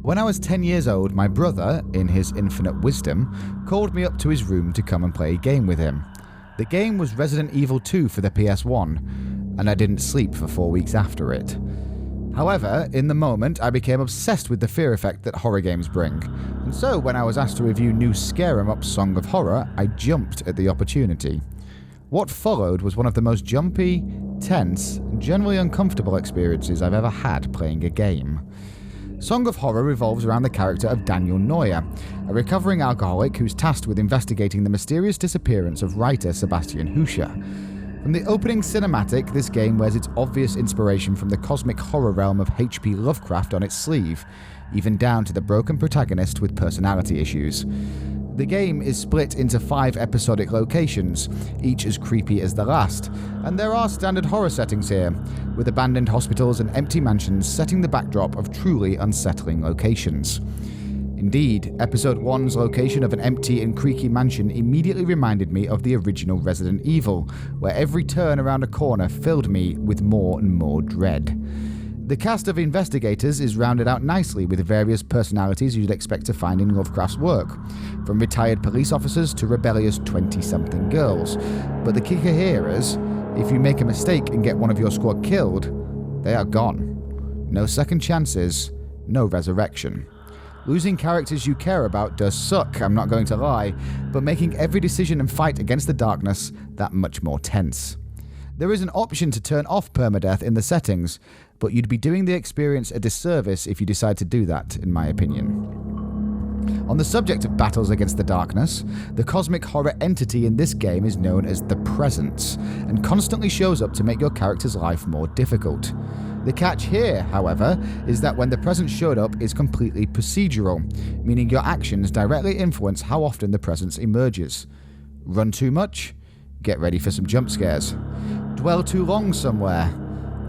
When I was 10 years old, my brother, in his infinite wisdom, called me up to his room to come and play a game with him. The game was Resident Evil 2 for the PS1, and I didn't sleep for 4 weeks after it. However, in the moment, I became obsessed with the fear effect that horror games bring, and so when I was asked to review new Scare 'em Up Song of Horror, I jumped at the opportunity. What followed was one of the most jumpy, tense, and generally uncomfortable experiences I've ever had playing a game. Song of Horror revolves around the character of Daniel Neuer, a recovering alcoholic who's tasked with investigating the mysterious disappearance of writer Sebastian Huscher. From the opening cinematic, this game wears its obvious inspiration from the cosmic horror realm of H.P. Lovecraft on its sleeve, even down to the broken protagonist with personality issues. The game is split into 5 episodic locations, each as creepy as the last, and there are standard horror settings here, with abandoned hospitals and empty mansions setting the backdrop of truly unsettling locations. Indeed, Episode 1's location of an empty and creaky mansion immediately reminded me of the original Resident Evil, where every turn around a corner filled me with more and more dread. The cast of investigators is rounded out nicely with various personalities you'd expect to find in Lovecraft's work, from retired police officers to rebellious 20-something girls. But the kicker here is, if you make a mistake and get one of your squad killed, they are gone. No second chances, no resurrection. Losing characters you care about does suck, I'm not going to lie, but making every decision and fight against the darkness that much more tense. There is an option to turn off permadeath in the settings, but you'd be doing the experience a disservice if you decide to do that, in my opinion. On the subject of battles against the darkness, the cosmic horror entity in this game is known as the Presence, and constantly shows up to make your character's life more difficult. The catch here, however, is that when the Presence showed up is completely procedural, meaning your actions directly influence how often the Presence emerges. Run too much? Get ready for some jump scares. Dwell too long somewhere?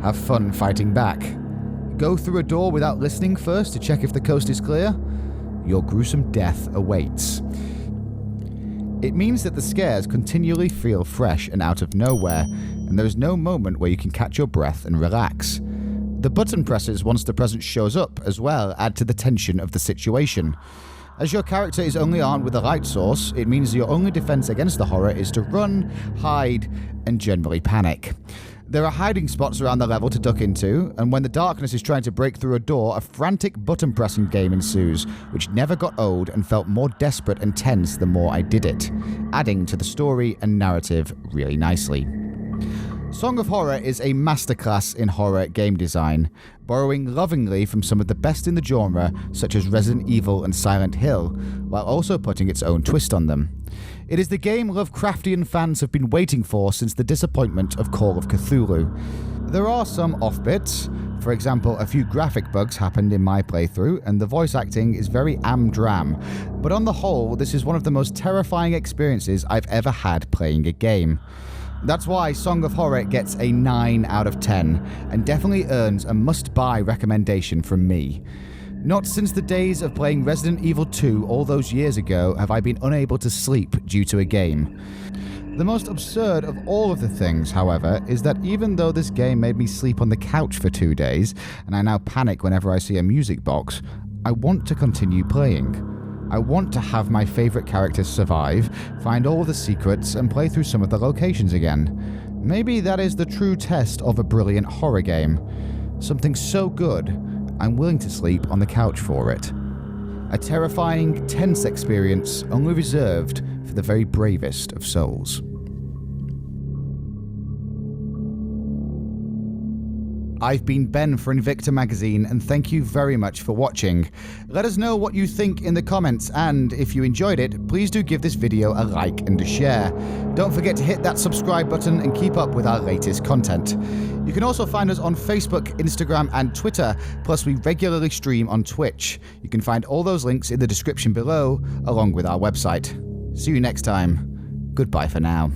Have fun fighting back. Go through a door without listening first to check if the coast is clear? Your gruesome death awaits. It means that the scares continually feel fresh and out of nowhere, and there is no moment where you can catch your breath and relax. The button presses once the Presence shows up as well add to the tension of the situation. As your character is only armed with a light source, it means your only defense against the horror is to run, hide, and generally panic. There are hiding spots around the level to duck into, and when the darkness is trying to break through a door, a frantic button-pressing game ensues, which never got old and felt more desperate and tense the more I did it, adding to the story and narrative really nicely. Song of Horror is a masterclass in horror game design, borrowing lovingly from some of the best in the genre, such as Resident Evil and Silent Hill, while also putting its own twist on them. It is the game Lovecraftian fans have been waiting for since the disappointment of Call of Cthulhu. There are some off bits. For example, a few graphic bugs happened in my playthrough, and the voice acting is very am-dram. But on the whole, this is one of the most terrifying experiences I've ever had playing a game. That's why Song of Horror gets a 9 out of 10, and definitely earns a must-buy recommendation from me. Not since the days of playing Resident Evil 2 all those years ago have I been unable to sleep due to a game. The most absurd of all of the things, however, is that even though this game made me sleep on the couch for 2 days, and I now panic whenever I see a music box, I want to continue playing. I want to have my favourite characters survive, find all the secrets, and play through some of the locations again. Maybe that is the true test of a brilliant horror game. Something so good, I'm willing to sleep on the couch for it. A terrifying, tense experience only reserved for the very bravest of souls. I've been Ben for Invicta magazine, and thank you very much for watching. Let us know what you think in the comments, and if you enjoyed it, please do give this video a like and a share. Don't forget to hit that subscribe button and keep up with our latest content. You can also find us on Facebook, Instagram, and Twitter, plus we regularly stream on Twitch. You can find all those links in the description below, along with our website. See you next time. Goodbye for now.